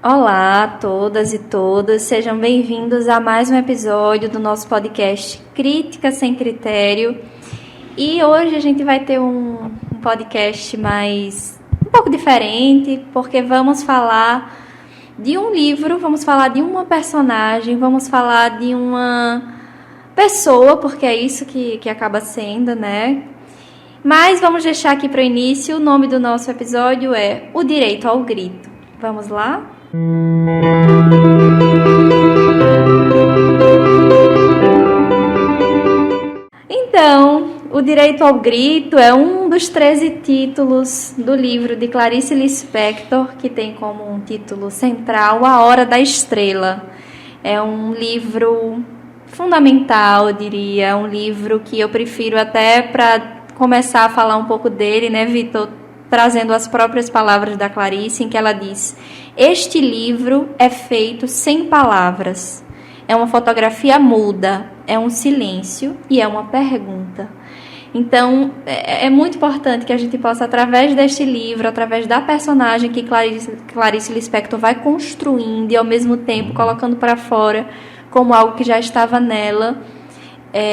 Olá a todas e todos, sejam bem-vindos a mais um episódio do nosso podcast Crítica Sem Critério. E hoje a gente vai ter um podcast um pouco diferente, porque vamos falar de um livro, vamos falar de uma personagem, vamos falar de uma pessoa, porque é isso que acaba sendo, né? Mas vamos deixar aqui para o início, o nome do nosso episódio é O Direito ao Grito. Vamos lá? Então, O Direito ao Grito é um dos 13 títulos do livro de Clarice Lispector, que tem como um título central A Hora da Estrela. É um livro fundamental, eu diria, é um livro que eu prefiro até para começar a falar um pouco dele, né, Vitor? Trazendo as próprias palavras da Clarice, em que ela diz: este livro é feito sem palavras. É uma fotografia muda, é um silêncio e é uma pergunta. Então, é muito importante que a gente possa, através deste livro, através da personagem que Clarice Lispector vai construindo e, ao mesmo tempo, colocando para fora como algo que já estava nela,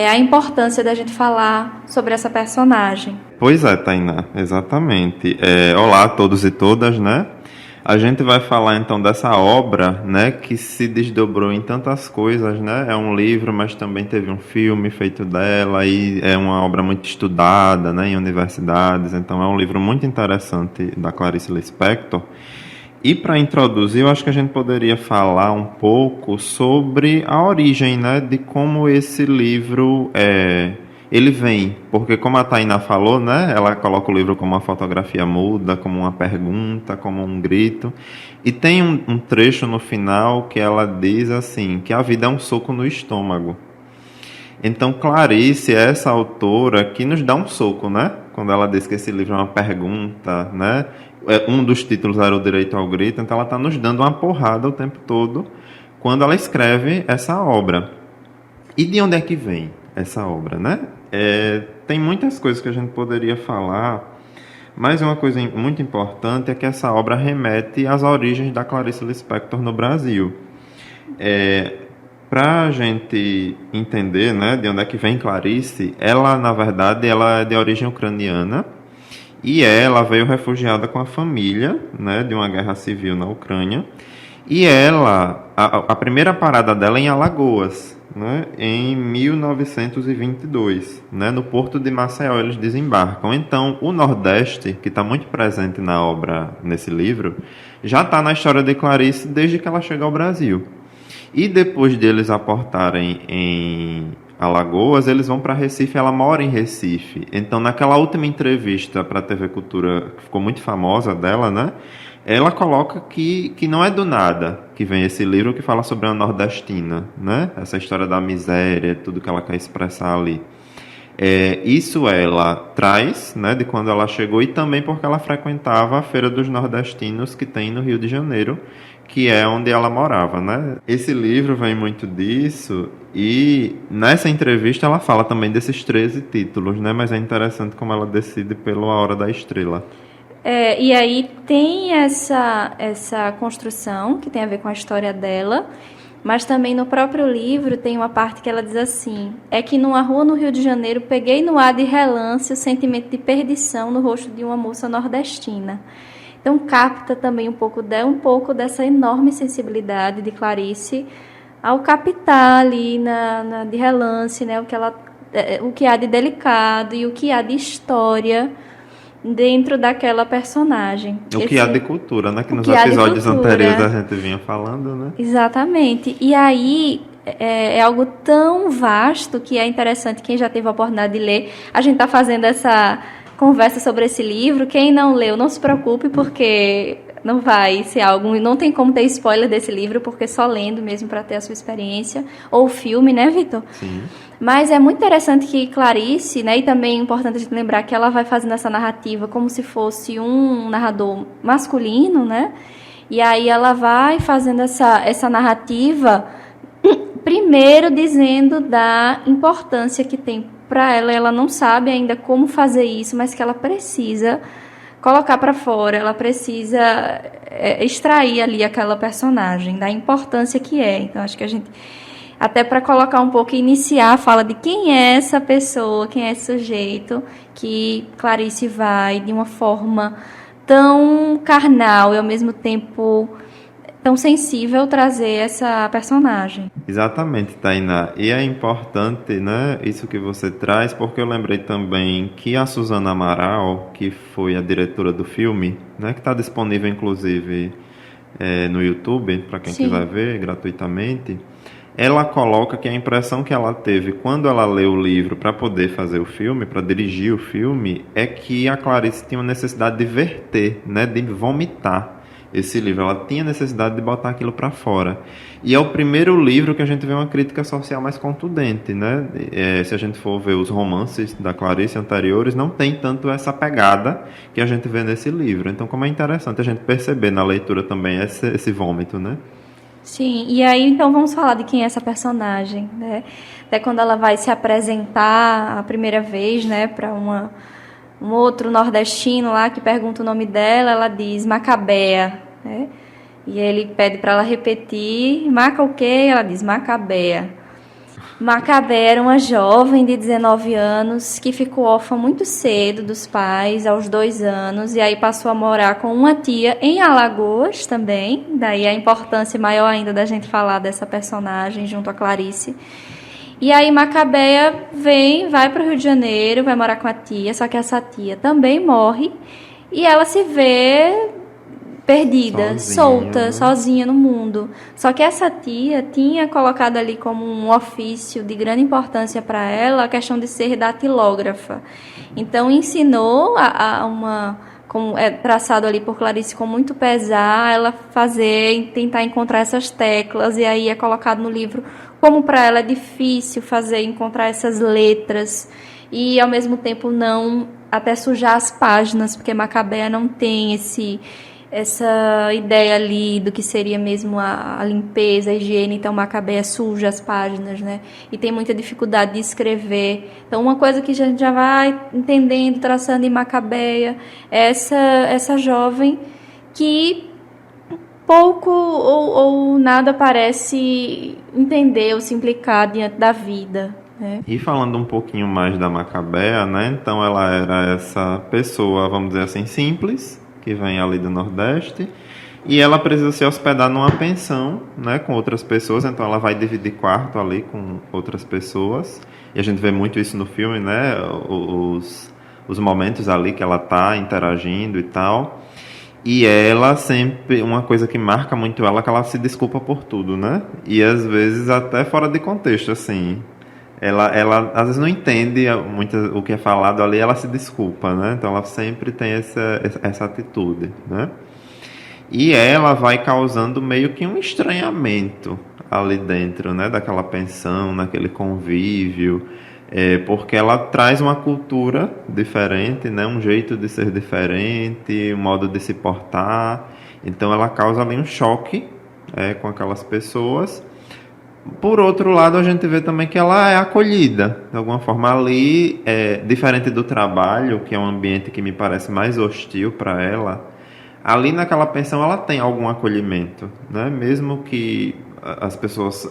a importância da gente falar sobre essa personagem. Pois é, Tainá, exatamente. Olá a todos e todas, né? A gente vai falar então dessa obra, né, que se desdobrou em tantas coisas, né? É um livro, mas também teve um filme feito dela e é uma obra muito estudada, né, em universidades. Então é um livro muito interessante da Clarice Lispector. E para introduzir, eu acho que a gente poderia falar um pouco sobre a origem, né, de como esse livro ele vem. Porque como a Tainá falou, né, ela coloca o livro como uma fotografia muda, como uma pergunta, como um grito. E tem um trecho no final que ela diz assim, que a vida é um soco no estômago. Então Clarice é essa autora que nos dá um soco, né? Quando ela diz que esse livro é uma pergunta, né? Um dos títulos era O Direito ao Grito, então ela está nos dando uma porrada o tempo todo quando ela escreve essa obra. E de onde é que vem essa obra, né? Tem muitas coisas que a gente poderia falar, mas uma coisa muito importante é que essa obra remete às origens da Clarice Lispector no Brasil. Para a gente entender, né, de onde é que vem Clarice, ela, na verdade, ela é de origem ucraniana e ela veio refugiada com a família, né, de uma guerra civil na Ucrânia. E ela, a primeira parada dela é em Alagoas, né, em 1922, né, no porto de Maceió eles desembarcam. Então, o Nordeste, que está muito presente na obra, nesse livro, já está na história de Clarice desde que ela chega ao Brasil. E depois de eles aportarem em Alagoas, eles vão para Recife, ela mora em Recife. Então, naquela última entrevista para a TV Cultura, que ficou muito famosa dela, né? Ela coloca que não é do nada que vem esse livro que fala sobre a nordestina, né? Essa história da miséria, tudo que ela quer expressar ali. Isso ela traz, né, de quando ela chegou e também porque ela frequentava a Feira dos Nordestinos que tem no Rio de Janeiro, que é onde ela morava, né? Esse livro vem muito disso e nessa entrevista ela fala também desses 13 títulos, né? Mas é interessante como ela decide pelo A Hora da Estrela. E aí tem essa construção que tem a ver com a história dela, mas também no próprio livro tem uma parte que ela diz assim: é que numa rua no Rio de Janeiro peguei no ar de relance o sentimento de perdição no rosto de uma moça nordestina. Então capta também um pouco dessa enorme sensibilidade de Clarice ao captar ali de relance, né, o que há de delicado e o que há de história dentro daquela personagem. O que há de cultura, né? Que nos episódios anteriores a gente vinha falando, né? Exatamente. E aí é algo tão vasto que é interessante, quem já teve a oportunidade de ler, a gente está fazendo essa conversa sobre esse livro. Quem não leu, não se preocupe, porque não vai ser algo, não tem como ter spoiler desse livro, porque só lendo mesmo para ter a sua experiência, ou o filme, né, Vitor? Sim. Mas é muito interessante que Clarice, né, e também é importante a gente lembrar que ela vai fazendo essa narrativa como se fosse um narrador masculino, né? E aí ela vai fazendo essa narrativa, primeiro dizendo da importância que tem para ela. Ela não sabe ainda como fazer isso, mas que ela precisa colocar para fora, ela precisa extrair ali aquela personagem, da importância que é. Então, acho que a gente, até para colocar um pouco, iniciar a fala de quem é essa pessoa, quem é esse sujeito, que Clarice vai, de uma forma tão carnal e, ao mesmo tempo, tão sensível, trazer essa personagem. Exatamente, Tainá. E é importante, né, isso que você traz, porque eu lembrei também que a Suzana Amaral, que foi a diretora do filme, né, que está disponível inclusive no YouTube, para quem quiser ver gratuitamente, ela coloca que a impressão que ela teve quando ela leu o livro para poder fazer o filme, para dirigir o filme, é que a Clarice tinha uma necessidade de verter, né, de vomitar esse livro. Ela tinha necessidade de botar aquilo para fora. E é o primeiro livro que a gente vê uma crítica social mais contundente, né? Se a gente for ver os romances da Clarice anteriores, não tem tanto essa pegada que a gente vê nesse livro. Então, como é interessante a gente perceber na leitura também esse vômito, né? Sim, e aí então vamos falar de quem é essa personagem, né? Até quando ela vai se apresentar a primeira vez, né, para um outro nordestino lá que pergunta o nome dela, ela diz Macabea, né? E ele pede para ela repetir, Maca o quê? Ela diz Macabea. Macabea era uma jovem de 19 anos que ficou órfã muito cedo dos pais, aos 2 anos, e aí passou a morar com uma tia em Alagoas também, daí a importância maior ainda da gente falar dessa personagem junto a Clarice. E aí Macabea vai para o Rio de Janeiro, vai morar com a tia, só que essa tia também morre e ela se vê perdida, solta, sozinha no mundo. Só que essa tia tinha colocado ali como um ofício de grande importância para ela a questão de ser datilógrafa. Então ensinou como é traçado ali por Clarice com muito pesar, ela tentar encontrar essas teclas, e aí é colocado no livro como para ela é difícil encontrar essas letras e ao mesmo tempo não até sujar as páginas, porque Macabea não tem essa ideia ali do que seria mesmo a limpeza, a higiene, então Macabea suja as páginas, né? E tem muita dificuldade de escrever. Então uma coisa que a gente já vai entendendo, traçando em Macabea, é essa jovem que pouco ou nada parece entender ou se implicar diante da vida, né? E falando um pouquinho mais da Macabea, né? Então ela era essa pessoa, vamos dizer assim, simples, que vem ali do Nordeste, e ela precisa se hospedar numa pensão, né, com outras pessoas, então ela vai dividir quarto ali com outras pessoas, e a gente vê muito isso no filme, né, os momentos ali que ela tá interagindo e tal, e ela sempre, uma coisa que marca muito ela é que ela se desculpa por tudo, né, e às vezes até fora de contexto, assim. Ela às vezes não entende muito o que é falado ali, ela se desculpa, né? Então ela sempre tem essa atitude, né? E ela vai causando meio que um estranhamento ali dentro, né? Daquela pensão, naquele convívio, porque ela traz uma cultura diferente, né? Um jeito de ser diferente, um modo de se portar. Então ela causa ali um choque com aquelas pessoas. Por outro lado, a gente vê também que ela é acolhida, de alguma forma ali, diferente do trabalho, que é um ambiente que me parece mais hostil para ela, ali naquela pensão ela tem algum acolhimento, né? Mesmo que as pessoas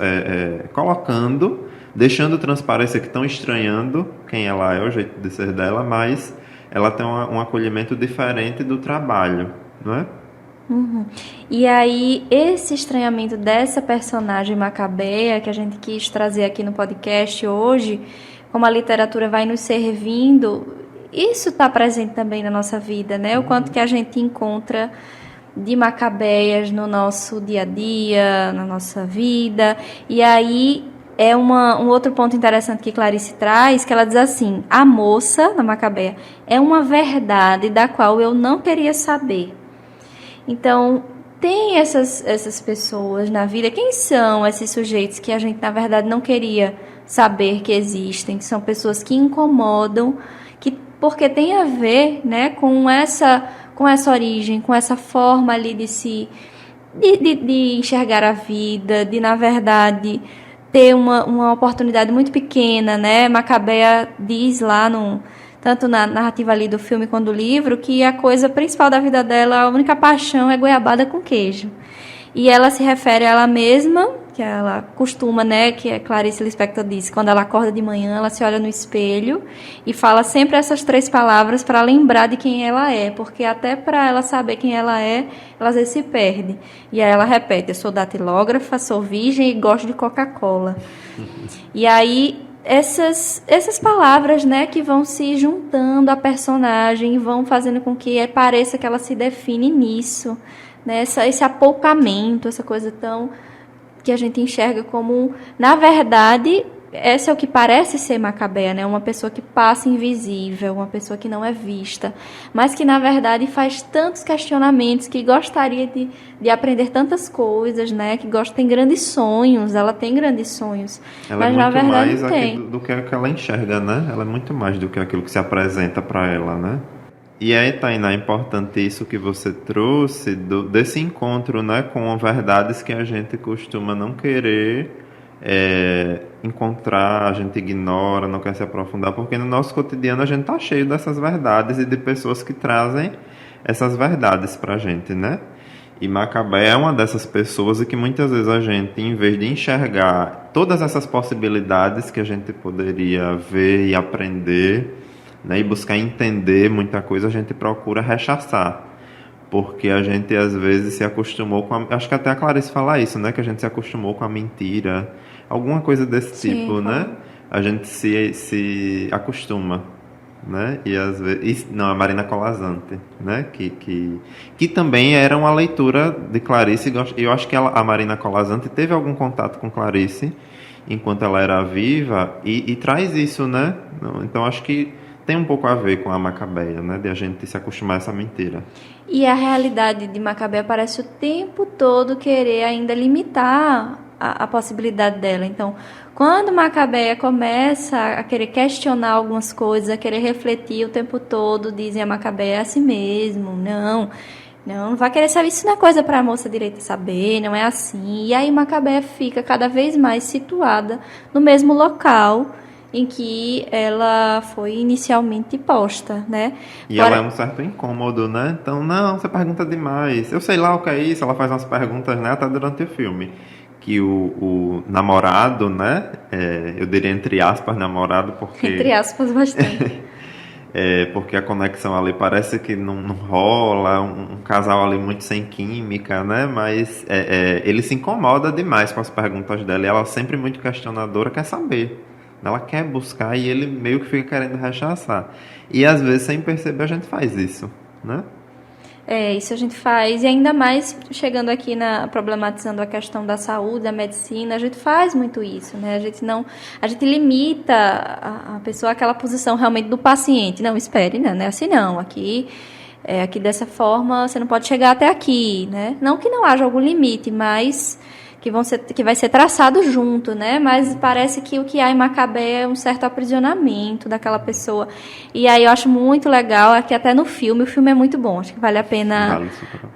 deixando transparecer que estão estranhando quem ela é, o jeito de ser dela, mas ela tem um acolhimento diferente do trabalho, não é? Uhum. E aí, esse estranhamento dessa personagem Macabea, que a gente quis trazer aqui no podcast hoje, como a literatura vai nos servindo, isso está presente também na nossa vida, né? O quanto que a gente encontra de Macabeias no nosso dia a dia, na nossa vida. E aí, é um outro ponto interessante que Clarice traz, que ela diz assim, a moça, na Macabea, é uma verdade da qual eu não queria saber. Então, tem essas pessoas na vida. Quem são esses sujeitos que a gente, na verdade, não queria saber que existem? Que são pessoas que incomodam, porque tem a ver, né, com essa origem, com essa forma ali de enxergar a vida, de, na verdade, ter uma oportunidade muito pequena, né? Macabea diz lá tanto na narrativa ali do filme quanto do livro, que a coisa principal da vida dela, a única paixão é goiabada com queijo. E ela se refere a ela mesma, que ela costuma, né, que a Clarice Lispector disse, quando ela acorda de manhã, ela se olha no espelho e fala sempre essas 3 palavras para lembrar de quem ela é, porque até para ela saber quem ela às vezes se perde. E aí ela repete: eu sou datilógrafa, sou virgem e gosto de Coca-Cola. E aí essas palavras, né, que vão se juntando à personagem e vão fazendo com que pareça que ela se define nisso, né, esse apoucamento, essa coisa tão que a gente enxerga como, na verdade, essa é o que parece ser Macabea, né? Uma pessoa que passa invisível, uma pessoa que não é vista, mas que, na verdade, faz tantos questionamentos, que gostaria de aprender tantas coisas, né? Que tem grandes sonhos, ela tem grandes sonhos, ela mas, é na muito verdade, mais não tem. do que ela enxerga, né? Ela é muito mais do que aquilo que se apresenta para ela, né? E aí, Tainá, é importante isso que você trouxe, desse encontro, né, com verdades que a gente costuma não querer encontrar, a gente ignora, não quer se aprofundar, porque no nosso cotidiano a gente tá cheio dessas verdades e de pessoas que trazem essas verdades pra gente, né? E Macabé é uma dessas pessoas e que muitas vezes a gente, em vez de enxergar todas essas possibilidades que a gente poderia ver e aprender, né, e buscar entender muita coisa, a gente procura rechaçar, porque a gente às vezes se acostumou com acho que até a Clarice fala isso, né, que a gente se acostumou com a mentira, alguma coisa desse Sim, tipo, né? A gente se acostuma, né? E às vezes não, a Marina Colasanti, né, que também era uma leitura de Clarice, e eu acho que a Marina Colasanti teve algum contato com Clarice enquanto ela era viva e traz isso, né? Então acho que tem um pouco a ver com a Macabeia, né? De a gente se acostumar a essa mentira. E a realidade de Macabeia parece o tempo todo querer ainda limitar a possibilidade dela. Então, quando Macabeia começa a querer questionar algumas coisas, a querer refletir o tempo todo, dizem a Macabeia é assim mesmo, não vai querer saber, isso não é coisa para a moça direita saber, não é assim. E aí Macabeia fica cada vez mais situada no mesmo local em que ela foi inicialmente posta, né? E ela é um certo incômodo, né? Então, não, você pergunta demais. Eu sei lá o que é isso. Ela faz umas perguntas, né? Até durante o filme. Que o namorado, né? Eu diria entre aspas namorado, porque... Entre aspas, bastante. Porque a conexão ali parece que não rola, um casal ali muito sem química, né? Mas ele se incomoda demais com as perguntas dela. E ela sempre muito questionadora, quer saber. Ela quer buscar e ele meio que fica querendo rechaçar. E às vezes, sem perceber, a gente faz isso, né? Isso a gente faz. E ainda mais chegando aqui problematizando a questão da saúde, da medicina, a gente faz muito isso, né? A gente limita a pessoa àquela posição realmente do paciente. Não, espere, não é assim não. Aqui dessa forma, você não pode chegar até aqui, né? Não que não haja algum limite, mas que vai ser traçado junto, né? Mas parece que o que há em Macabé é um certo aprisionamento daquela pessoa. E aí eu acho muito legal, aqui até no filme, o filme é muito bom, acho que vale a pena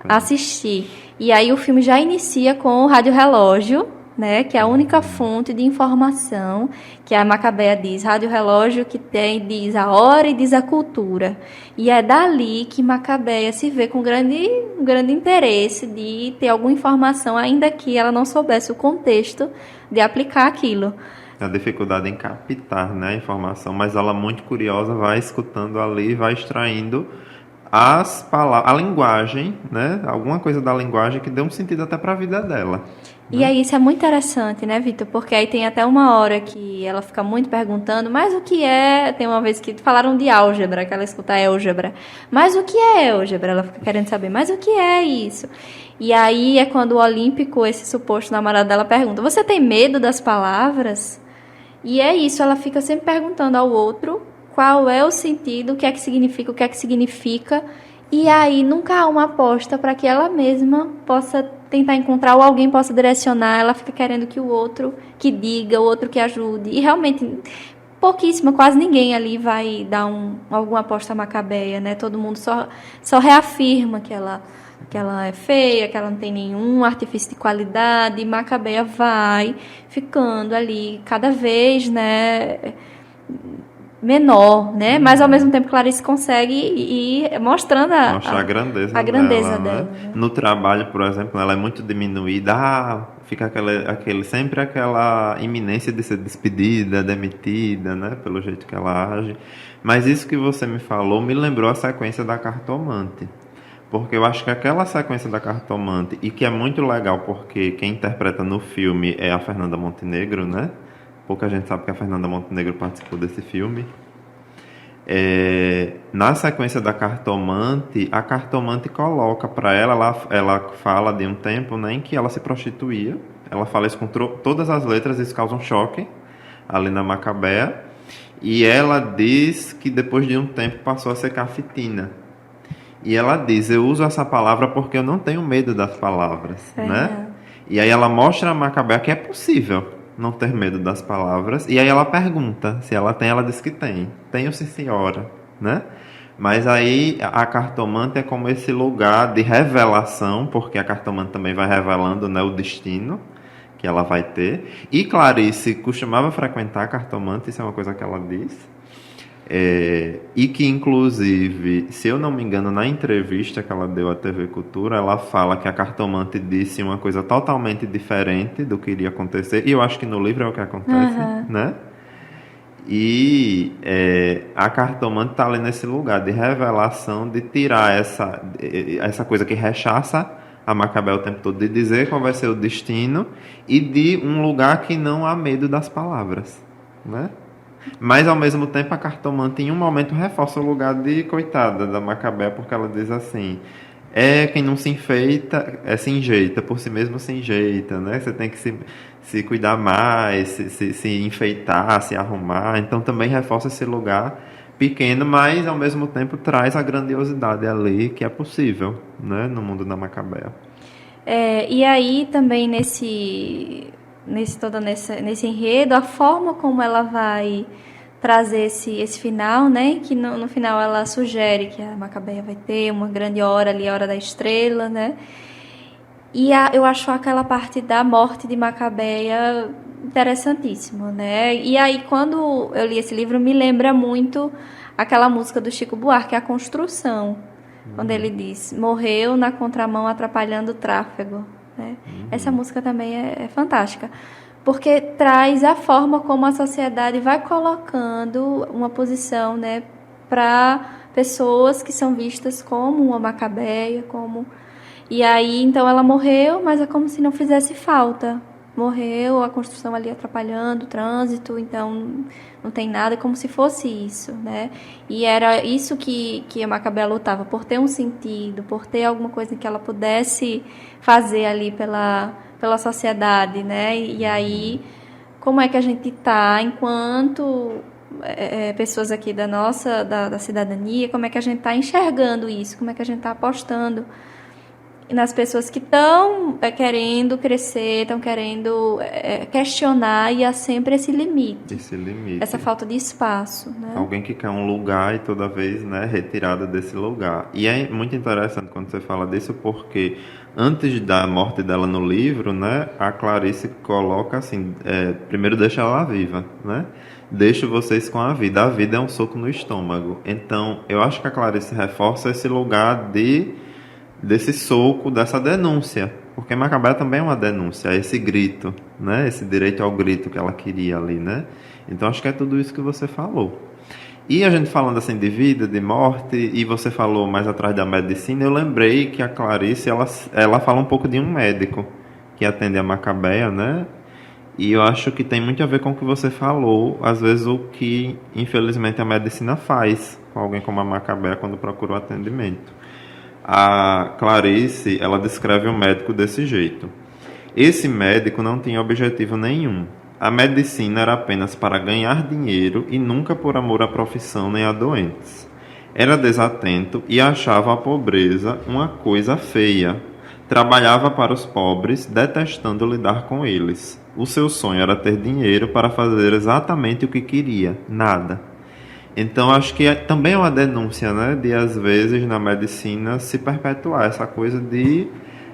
assistir. E aí o filme já inicia com o rádio relógio, né? Que é a única fonte de informação que a Macabea diz, rádio relógio que diz a hora e diz a cultura. E é dali que Macabea se vê com grande interesse de ter alguma informação, ainda que ela não soubesse o contexto de aplicar aquilo. A dificuldade em captar, né, a informação, mas ela muito curiosa vai escutando ali, vai extraindo as palavras, a linguagem, né, alguma coisa da linguagem que dê um sentido até para a vida dela. E aí isso é muito interessante, né, Vitor? Porque aí tem até uma hora que ela fica muito perguntando, mas o que é... Tem uma vez que falaram de álgebra, que ela escuta álgebra. Mas o que é álgebra? Ela fica querendo saber, mas o que é isso? E aí é quando o Olímpico, esse suposto namorado dela, pergunta, você tem medo das palavras? E é isso, ela fica sempre perguntando ao outro qual é o sentido, o que é que significa, e aí nunca há uma aposta para que ela mesma possa tentar encontrar ou alguém possa direcionar. Ela fica querendo que o outro que diga, o outro que ajude, e realmente pouquíssima, quase ninguém ali vai dar alguma aposta macabeia, né? Todo mundo só reafirma que ela é feia, que ela não tem nenhum artifício de qualidade, e Macabeia vai ficando ali cada vez, né, menor, né? Mas ao mesmo tempo Clarice consegue ir mostrando mostrar a grandeza dela, né? No trabalho, por exemplo, ela é muito diminuída, fica sempre aquela iminência de ser despedida, demitida, né? Pelo jeito que ela age. Mas isso que você me falou me lembrou a sequência da Cartomante. Porque eu acho que aquela sequência da Cartomante, e que é muito legal porque quem interpreta no filme é a Fernanda Montenegro, né? Pouca gente sabe que a Fernanda Montenegro participou desse filme. Na sequência da Cartomante, a Cartomante coloca para ela fala de um tempo, né, em que ela se prostituía. Ela fala isso com todas as letras, isso causa um choque ali na Macabea. E ela diz que depois de um tempo passou a ser cafetina. E ela diz, eu uso essa palavra porque eu não tenho medo das palavras, né? E aí ela mostra a Macabea que é possível não ter medo das palavras. E aí ela pergunta se ela tem, ela diz que tem. Tenho sim, senhora, né? Mas aí a Cartomante é como esse lugar de revelação, porque a Cartomante também vai revelando, né, o destino que ela vai ter. E Clarice costumava frequentar a Cartomante, isso é uma coisa que ela diz. E que, inclusive, se eu não me engano, na entrevista que ela deu à TV Cultura, ela fala que a Cartomante disse uma coisa totalmente diferente do que iria acontecer. E eu acho que no livro é o que acontece, né? E a Cartomante está ali nesse lugar de revelação, de tirar essa coisa que rechaça a Macabea o tempo todo, de dizer qual vai ser o destino e de um lugar que não há medo das palavras, né? Mas ao mesmo tempo a Cartomante em um momento reforça o lugar de coitada da Macabea, porque ela diz assim, quem não se enfeita, se enjeita, por si mesmo se enjeita, né? Você tem que se cuidar mais, se enfeitar, se arrumar. Então também reforça esse lugar pequeno, mas ao mesmo tempo traz a grandiosidade ali que é possível, né? No mundo da Macabea. E aí também nesse enredo, a forma como ela vai trazer esse final, né? Que no final ela sugere que a Macabea vai ter uma grande hora ali, a hora da estrela, né? E eu acho aquela parte da morte de Macabea interessantíssima, né? E aí quando eu li esse livro me lembra muito aquela música do Chico Buarque, A Construção, quando ele diz: morreu na contramão atrapalhando o tráfego. Né? Essa música também é fantástica, porque traz a forma como a sociedade vai colocando uma posição, né, para pessoas que são vistas como uma Macabeia, e aí então ela morreu, mas é como se não fizesse falta. Morreu, a construção ali atrapalhando o trânsito, então não tem nada, como se fosse isso, né? E era isso que a Macabea lutava, por ter um sentido, por ter alguma coisa que ela pudesse fazer ali pela sociedade, né? E aí, como é que a gente está, enquanto pessoas aqui da cidadania, como é que a gente está enxergando isso, como é que a gente está apostando nas pessoas que estão querendo crescer, estão querendo questionar, e há sempre esse limite. Essa falta de espaço. Né? Alguém que quer um lugar e toda vez, né, retirada desse lugar. E é muito interessante quando você fala disso, porque antes da morte dela no livro, né, a Clarice coloca assim, primeiro deixa ela viva, né? Deixo vocês com a vida. A vida é um soco no estômago. Então, eu acho que a Clarice reforça esse lugar desse soco, dessa denúncia, porque Macabea também é uma denúncia, esse grito, né? Esse direito ao grito que ela queria ali, né? Então acho que é tudo isso que você falou. E a gente falando assim de vida, de morte, e você falou mais atrás da medicina, eu lembrei que a Clarice, ela fala um pouco de um médico que atende a Macabea, né? E eu acho que tem muito a ver com o que você falou, às vezes o que infelizmente a medicina faz com alguém como a Macabea quando procura o atendimento. A Clarice, ela descreve o médico desse jeito: esse médico não tinha objetivo nenhum. A medicina era apenas para ganhar dinheiro e nunca por amor à profissão nem a doentes. Era desatento e achava a pobreza uma coisa feia. Trabalhava para os pobres, detestando lidar com eles. O seu sonho era ter dinheiro para fazer exatamente o que queria, nada. Então, acho que também é uma denúncia, né, de, às vezes, na medicina, se perpetuar essa coisa de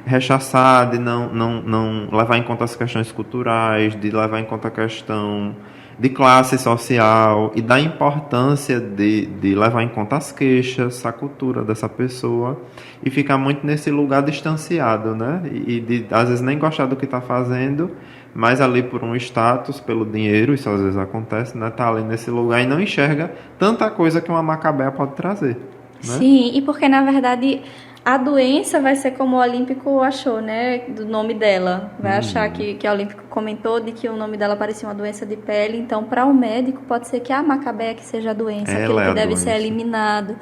rechaçar, de não levar em conta as questões culturais, de levar em conta a questão de classe social e da importância de levar em conta as queixas, a cultura dessa pessoa e ficar muito nesse lugar distanciado, né? E de, às vezes, nem gostar do que está fazendo, mas ali por um status, pelo dinheiro, isso às vezes acontece, né? Tá ali nesse lugar e não enxerga tanta coisa que uma macabeia pode trazer, né? Sim, e porque na verdade a doença vai ser como o Olímpico achou, né? Do nome dela. Vai achar que a Olímpico comentou de que o nome dela parecia uma doença de pele. Então, para o médico, pode ser que a macabeia que seja a doença, aquilo que deve ser eliminado,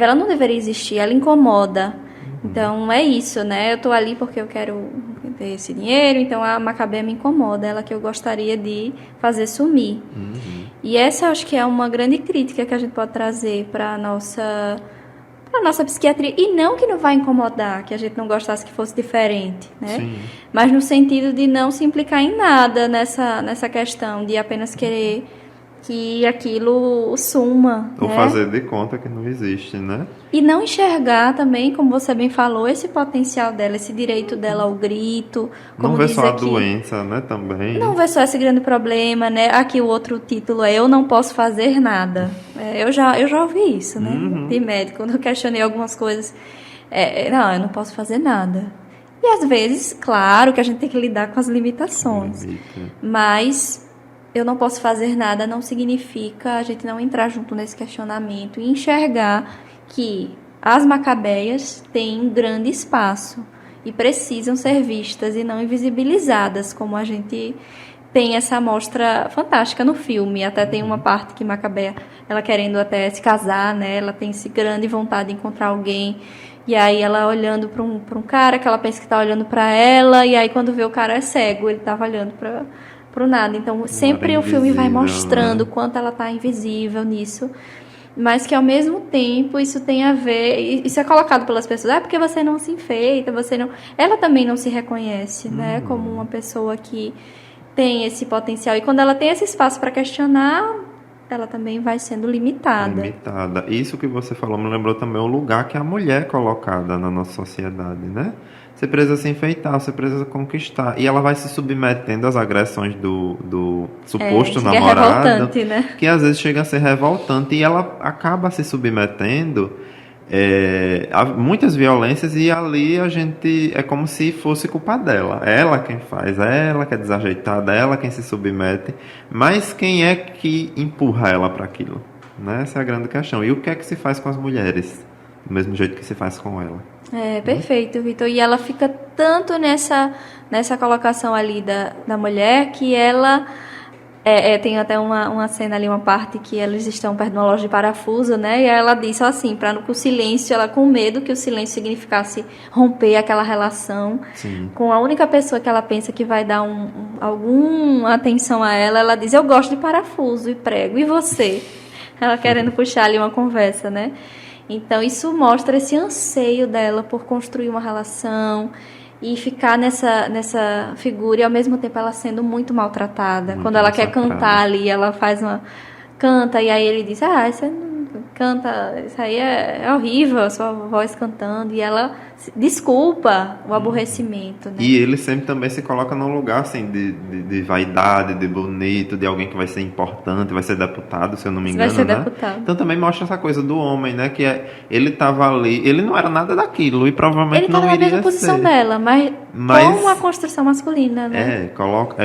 ela não deveria existir, ela incomoda. Então, é isso, né? Eu tô ali porque eu quero ter esse dinheiro, então a macabeia me incomoda, ela que eu gostaria de fazer sumir. E essa eu acho que é uma grande crítica que a gente pode trazer para a nossa psiquiatria, e não que não vai incomodar, que a gente não gostasse que fosse diferente, né? Sim. Mas no sentido de não se implicar em nada nessa questão, de apenas querer que aquilo suma. Ou né? fazer de conta que não existe, né? E não enxergar também, como você bem falou, esse potencial dela, esse direito dela ao grito. Como Não ver diz só a aqui, doença, né, também. não ver só esse grande problema, né? Aqui o outro título é Eu Não Posso Fazer Nada. Eu já ouvi isso, né? De médico, quando eu questionei algumas coisas. Não, eu não posso fazer nada. E às vezes, claro que a gente tem que lidar com as limitações. Mas eu não posso fazer nada não significa a gente não entrar junto nesse questionamento e enxergar que as macabeias têm grande espaço e precisam ser vistas e não invisibilizadas, como a gente tem essa amostra fantástica no filme. Até tem uma parte que Macabeia, ela querendo até se casar, né? Ela tem essa grande vontade de encontrar alguém. E aí ela olhando para um cara que ela pensa que está olhando para ela, e aí quando vê o cara é cego, ele estava olhando para o nada. Então sempre o filme vai mostrando o quanto ela está invisível nisso. Mas que ao mesmo tempo isso tem a ver, isso é colocado pelas pessoas, porque você não se enfeita, você não, ela também não se reconhece, né, como uma pessoa que tem esse potencial, e quando ela tem esse espaço para questionar, ela também vai sendo limitada. Isso que você falou me lembrou também o lugar que a mulher é colocada na nossa sociedade, né? Você precisa se enfeitar, você precisa conquistar. E ela vai se submetendo às agressões do suposto namorado. É revoltante, né? Que às vezes chega a ser revoltante. E ela acaba se submetendo a muitas violências. E ali a gente é como se fosse culpa dela. É ela quem faz, é ela que é desajeitada, é ela quem se submete. Mas quem é que empurra ela para aquilo? Né? Essa é a grande questão. E o que é que se faz com as mulheres? Do mesmo jeito que se faz com ela. Perfeito, Vitor. E ela fica tanto nessa colocação ali da mulher que ela... tem até uma cena ali, uma parte que eles estão perto de uma loja de parafuso, né? E aí ela disse assim, para que o silêncio, ela com medo que o silêncio significasse romper aquela relação. Sim. Com a única pessoa que ela pensa que vai dar alguma atenção a ela, ela diz, eu gosto de parafuso e prego. E você? Ela querendo puxar ali uma conversa, né? Então, isso mostra esse anseio dela por construir uma relação e ficar nessa figura, e ao mesmo tempo ela sendo muito maltratada. Quando ela quer cantar ali, ela faz canta, e aí ele diz, você não canta, isso aí é horrível, a sua voz cantando, e ela desculpa o aborrecimento, né? E ele sempre também se coloca num lugar assim de vaidade, de bonito, de alguém que vai ser importante, vai ser deputado, se eu não me engano, vai ser né? deputado. Então também mostra essa coisa do homem, né? Que ele estava ali, ele não era nada daquilo e provavelmente não iria ser. Ele estava na mesma posição dela, mas com uma construção masculina, né?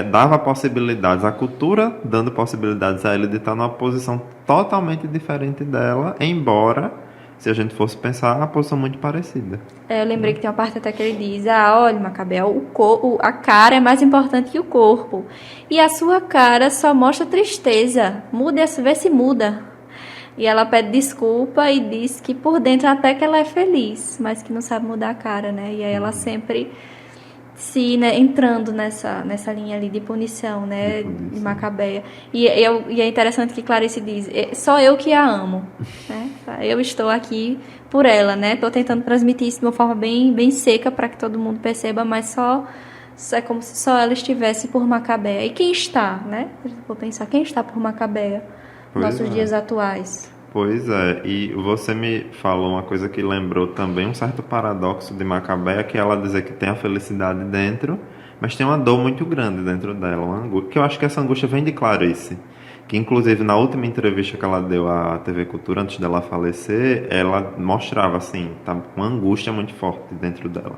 Dava possibilidades, a cultura dando possibilidades a ele de estar numa posição totalmente diferente dela, embora, se a gente fosse pensar, a posição muito parecida. Eu lembrei que tem uma parte até que ele diz, olha, Macabel, a cara é mais importante que o corpo. E a sua cara só mostra tristeza. Vê se muda. E ela pede desculpa e diz que por dentro até que ela é feliz, mas que não sabe mudar a cara, né? E aí ela sempre entrando nessa linha ali de punição, né? De Macabeia. E é interessante que Clarice diz, só eu que a amo, né? Eu estou aqui por ela, né? Estou tentando transmitir isso de uma forma bem, bem seca para que todo mundo perceba, mas é como se só ela estivesse por Macabeia. E quem está, né? Vou pensar, quem está por Macabeia nos nossos dias atuais? Pois é, e você me falou uma coisa que lembrou também um certo paradoxo de Macabeia, que ela dizer que tem a felicidade dentro, mas tem uma dor muito grande dentro dela, uma angústia, que eu acho que essa angústia vem de Clarice, que inclusive na última entrevista que ela deu à TV Cultura, antes dela falecer, ela mostrava assim, tá, uma angústia muito forte dentro dela.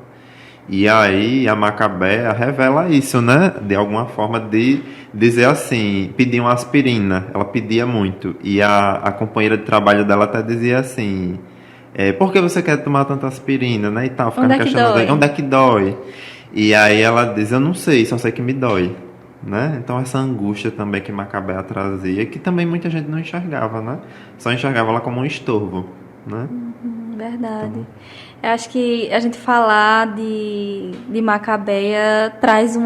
E aí a Macabea revela isso, né? De alguma forma de dizer assim, pedir uma aspirina. Ela pedia muito. E a companheira de trabalho dela até dizia assim, por que você quer tomar tanta aspirina, né? E tal, ficando questionando, onde é que dói? E aí ela diz, eu não sei, só sei que me dói. Né? Então essa angústia também que Macabea trazia, que também muita gente não enxergava, né? Só enxergava ela como um estorvo, né? Verdade. Então, eu acho que a gente falar de Macabea traz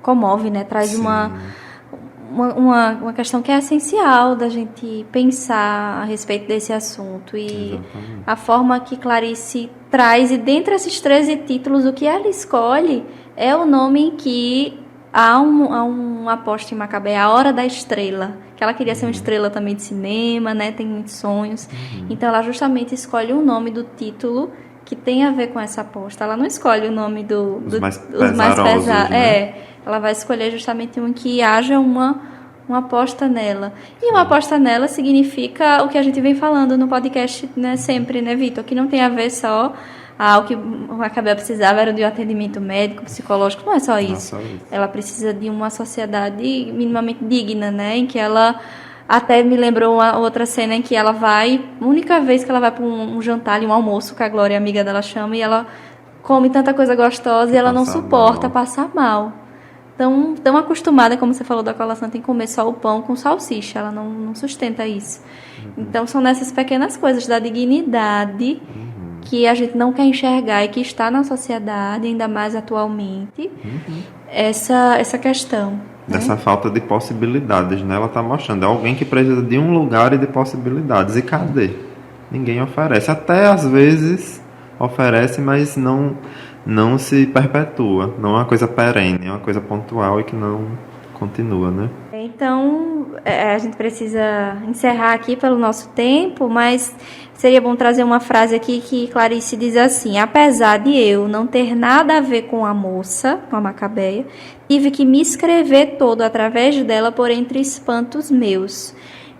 comove, né? Traz uma questão que é essencial da gente pensar a respeito desse assunto. E exatamente. A forma que Clarice traz, e dentre esses 13 títulos, o que ela escolhe é o nome em que há uma aposta em Macabea, A Hora da Estrela, que ela queria ser uma estrela também de cinema, né? Tem muitos sonhos. Então ela justamente escolhe o nome do título que tem a ver com essa aposta. Ela não escolhe o nome dos mais pesados. Né? Ela vai escolher justamente um que haja uma aposta nela. E uma aposta nela significa o que a gente vem falando no podcast, né, sempre, né, Vitor? Que não tem a ver só o que o Macabea precisava era de um atendimento médico, psicológico, não é só isso. Ela precisa de uma sociedade minimamente digna, né? Em que ela, até me lembrou uma outra cena em que ela vai, única vez que ela vai para um jantar, um almoço, que a Glória, amiga dela, chama, e ela come tanta coisa gostosa e ela não suporta passar mal. Tão acostumada, como você falou da colação, tem que comer só o pão com salsicha, ela não sustenta isso. Então são nessas pequenas coisas da dignidade que a gente não quer enxergar e que está na sociedade, ainda mais atualmente, essa questão. Dessa falta de possibilidades, né? Ela está mostrando, é alguém que precisa de um lugar e de possibilidades. E cadê? Ninguém oferece. Até às vezes oferece, mas não se perpetua. Não é uma coisa perene, é uma coisa pontual e que não continua, né? Então, a gente precisa encerrar aqui pelo nosso tempo, mas seria bom trazer uma frase aqui que Clarice diz assim: apesar de eu não ter nada a ver com a moça, com a Macabea, tive que me escrever todo através dela por entre espantos meus.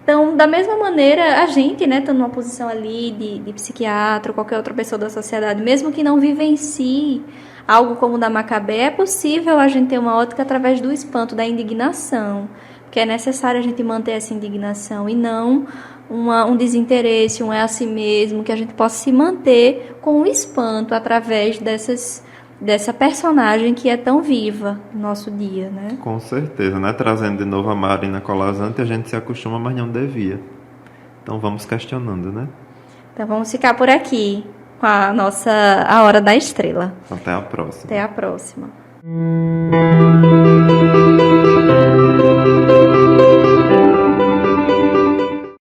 Então, da mesma maneira, a gente, né, estando numa posição ali de psiquiatra ou qualquer outra pessoa da sociedade, mesmo que não vivencie algo como o da Macabea, é possível a gente ter uma ótica através do espanto, da indignação, porque é necessário a gente manter essa indignação e não um desinteresse, é a si mesmo, que a gente possa se manter com o espanto através dessa personagem que é tão viva no nosso dia, né? Com certeza, né? Trazendo de novo a Marina Colasanti, a gente se acostuma, mas não devia. Então vamos questionando, né? Então vamos ficar por aqui com A Hora da Estrela. Até a próxima. Até a próxima.